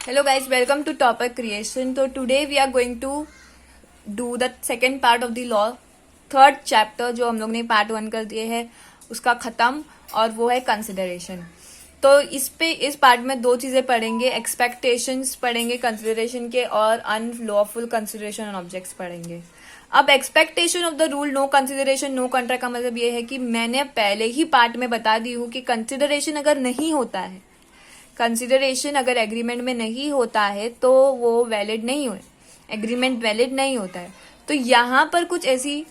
Hello guys, welcome to Topic Creation. So today we are going to do the second part of the law, third chapter जो हम लोग ने part 1 कर दिए है उसका खत्म, और वो है कंसिडरेशन. तो इस पार्ट में दो चीजें पढ़ेंगे, एक्सपेक्टेशंस पढ़ेंगे कंसिडरेशन के, और अनलॉफुल कंसिडरेशन ऑन ऑब्जेक्ट्स पढ़ेंगे. अब expectation of the rule no consideration no contract का मतलब ये है कि मैंने पहले ही पार्ट में बता दी हूं कि कंसिडरेशन अगर नहीं होता है, कंसिडरेशन अगर एग्रीमेंट में नहीं होता है तो वो वैलिड नहीं हुए, एग्रीमेंट वैलिड नहीं होता है. तो यहाँ पर कुछ ऐसी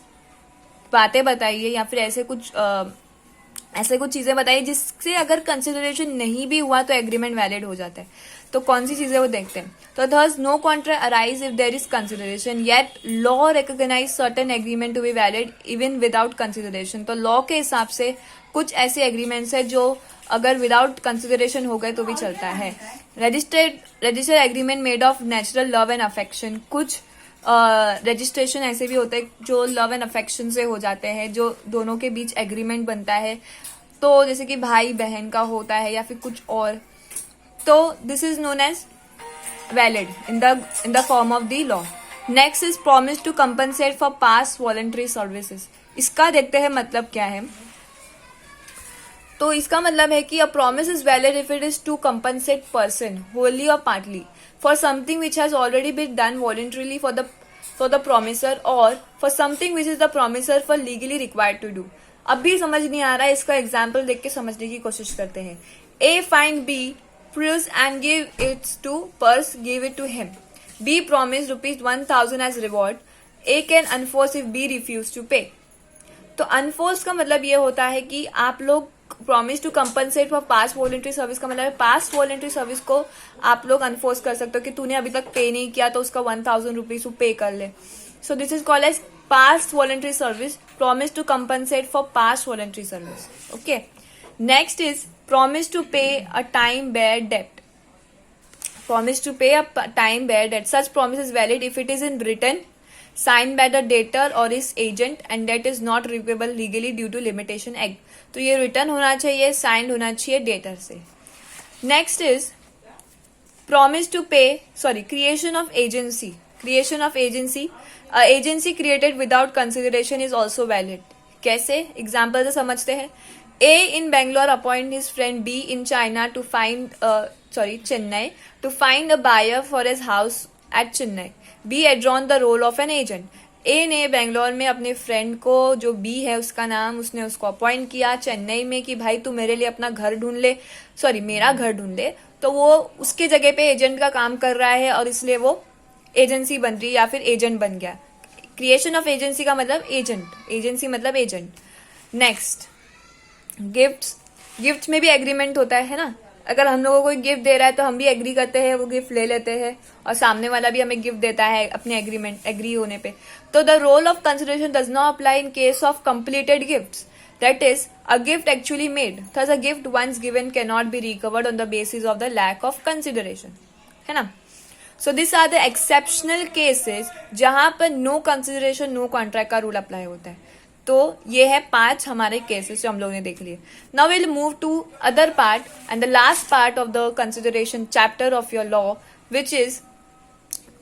बातें बताइए या फिर ऐसे कुछ चीजें बताइए जिससे अगर कंसिडरेशन नहीं भी हुआ तो एग्रीमेंट वैलिड हो जाता है. तो कौन सी चीजें वो देखते हैं. तो there's no contract arise if there is consideration yet law recognise certain agreement to be valid even without consideration. तो लॉ के हिसाब से कुछ ऐसे एग्रीमेंट्स है जो अगर विदाउट कंसिडरेशन हो गए तो भी चलता है. Registered agreement made of natural love and affection. कुछ रजिस्ट्रेशन ऐसे भी होते हैं जो लव एंड अफेक्शन से हो जाते हैं, जो दोनों के बीच एग्रीमेंट बनता है. तो जैसे कि भाई बहन का होता है या फिर कुछ और, तो this is known as valid in the form of the law. Next is promise to compensate for past voluntary services. इसका देखते हैं मतलब क्या है. तो इसका मतलब है कि a promise is valid if it is to compensate person wholly और partly for something which has already been done voluntarily for the promiser, और for something which is the promiser for legally required to do. अब भी समझ नहीं आ रहा है, इसका example देख के समझने की कोशिश करते हैं. A find B proves and give its to purse, give it to him. B promise ₹1,000 as reward. A can enforce if B refuse to pay. तो अनफोर्स का मतलब ये होता है कि आप लोग promise to compensate for past voluntary service का मतलब पास्ट वॉलंटरी सर्विस को आप लोग अनफोर्स कर सकते हो कि तूने अभी तक पे नहीं किया तो उसका 1,000 रुपीज पे कर ले. So this is called as past voluntary service. Promise to compensate for past voluntary service. Okay. Next is promise to pay a time barred debt. Promise to pay a time barred debt. Such promise is valid if it is in return signed by the debtor or his agent and that is not reviewable legally due to limitation act. तो ये return होना चाहिए, signed होना चाहिए debtor से. Next is promise to pay creation of agency. Creation of agency. Agency created without consideration is also valid. कैसे, example से समझते हैं. A in Bangalore appoint his friend B in China to find Chennai to find a buyer for his house at Chennai. B adorn the role of an agent. A ने बेंगलोर में अपने friend को, जो B है उसका नाम, उसने उसको अपॉइंट किया चेन्नई में कि भाई तू मेरे लिए अपना घर ढूंढ ले, मेरा घर ढूंढ ले. तो वो उसके जगह पे एजेंट का काम कर रहा है और इसलिए वो एजेंसी बन रही है या फिर एजेंट बन गया. क्रिएशन ऑफ एजेंसी का मतलब एजेंट, एजेंसी मतलब एजेंट. Next gifts. गिफ्ट में भी एग्रीमेंट होता है ना. अगर हम लोगों को कोई गिफ्ट दे रहा है तो हम भी एग्री करते हैं, वो गिफ्ट ले लेते हैं, और सामने वाला भी हमें गिफ्ट देता है अपने एग्री होने पे. तो the role of consideration does not apply in case of completed gifts. That is a gift actually made. Thus a gift once given can not be recovered on the basis of the lack of consideration, है ना. So this are the exceptional cases जहां पर no consideration no contract का rule apply होता है. तो ये है 5 हमारे केसेस जो हम लोगों ने देख लिए. Now will move to other part and the last part of the consideration chapter of your law which is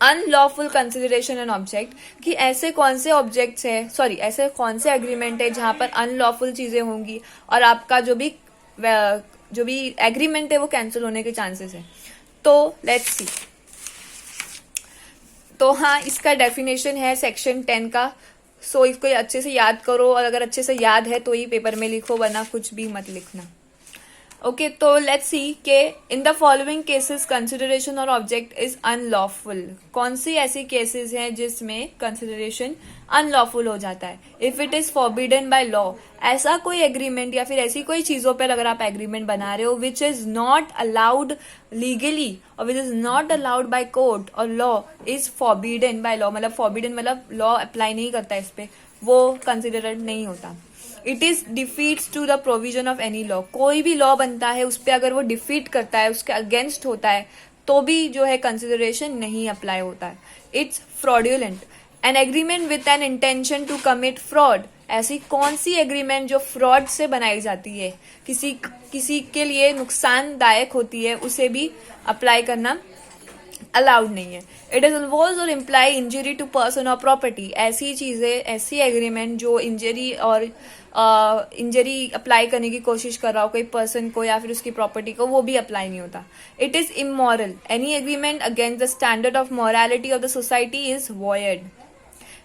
unlawful consideration and object. कि ऐसे कौन से ऑब्जेक्ट्स है, ऐसे कौन से एग्रीमेंट है जहां पर अनलॉफुल चीजें होंगी और आपका जो भी एग्रीमेंट है वो कैंसिल होने के चांसेस है. तो लेट्स सी. तो हाँ, इसका डेफिनेशन है सेक्शन 10 का. सो इसको अच्छे से याद करो, और अगर अच्छे से याद है तो ही पेपर में लिखो, वरना कुछ भी मत लिखना. ओके. तो लेट्स सी के in the following cases consideration और ऑब्जेक्ट इज अनलॉफुल. कौन सी ऐसी केसेस हैं जिसमें कंसिडरेशन अनलॉफुल हो जाता है. If it is forbidden by law. ऐसा कोई एग्रीमेंट या फिर ऐसी कोई चीजों पर अगर आप एग्रीमेंट बना रहे हो which is not allowed legally और which is not allowed by court और law is forbidden by law. मतलब फॉरबिडन मतलब लॉ अप्लाई नहीं करता इस पे, वो कंसिडरेड नहीं होता. It is defeats to the provision of any law. कोई भी लॉ बनता है उस पर अगर वो डिफीट करता है, उसके अगेंस्ट होता है, तो भी जो है कंसिडरेशन नहीं अप्लाई होता है. It's fraudulent. An agreement with an intention to commit fraud. ऐसी कौन सी एग्रीमेंट जो फ्रॉड से बनाई जाती है, किसी के लिए नुकसानदायक होती है, उसे भी अप्लाई करना अलाउड नहीं है. इट इज इन्वॉल्व और इम्प्लाई इंजरी टू पर्सन और प्रॉपर्टी. ऐसी चीजें, ऐसी एग्रीमेंट जो इंजरी और इंजरी अप्लाई करने की कोशिश कर रहा हो कोई पर्सन को या फिर उसकी प्रॉपर्टी को, वो भी अप्लाई नहीं होता. It is immoral. Any agreement against the standard of morality of the society is void.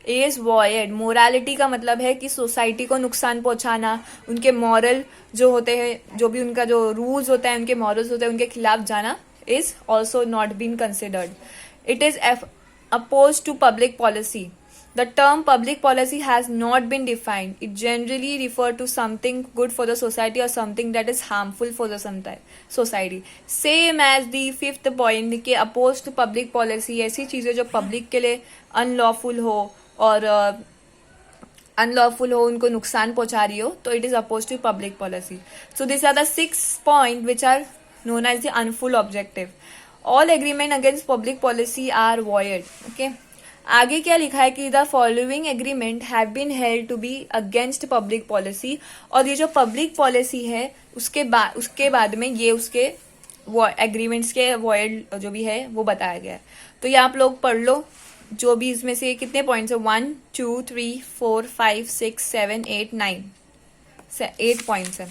Is void. Morality का मतलब है कि सोसाइटी को नुकसान पहुंचाना, उनके मॉरल जो होते हैं, जो भी उनका जो रूल्स होता है, उनके मॉरल्स होते हैं, उनके खिलाफ जाना is also not been considered. It is opposed to public policy. The term public policy has not been defined. It generally refers to something good for the society or something that is harmful for the society. Same as the fifth point कि opposed to public policy, ऐसी चीजें जो public के लिए unlawful हो और unlawful हो, उनको नुकसान पहुंचा रही हो, तो it is opposed to public policy. So these are the 6 points which are known as the unful objective. All agreement against public policy are void. Okay. आगे क्या लिखा है कि the following agreement have been held to be against public policy. और ये जो public policy है उसके बाद में ये उसके एग्रीमेंट्स के void जो भी है वो बताया गया है. तो ये आप लोग पढ़ लो. जो भी इसमें से कितने पॉइंट्स है, 1 2 3 4 5 6 7 8 9 8 पॉइंट्स है.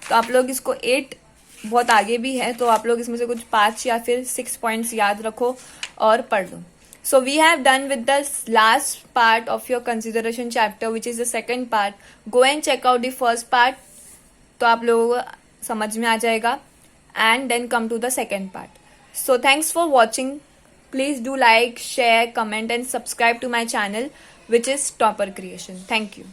तो आप लोग इसको 8 बहुत आगे भी है, तो आप लोग इसमें से कुछ 5 या फिर 6 पॉइंट्स याद रखो और पढ़ लो. So we have done with the last part of your consideration chapter which is the second part. Go and check out the first part, तो आप लोगों को समझ में आ जाएगा, and then come to the second part. So thanks for watching. Please do like, share, comment and subscribe to my channel which is topper creation. Thank you.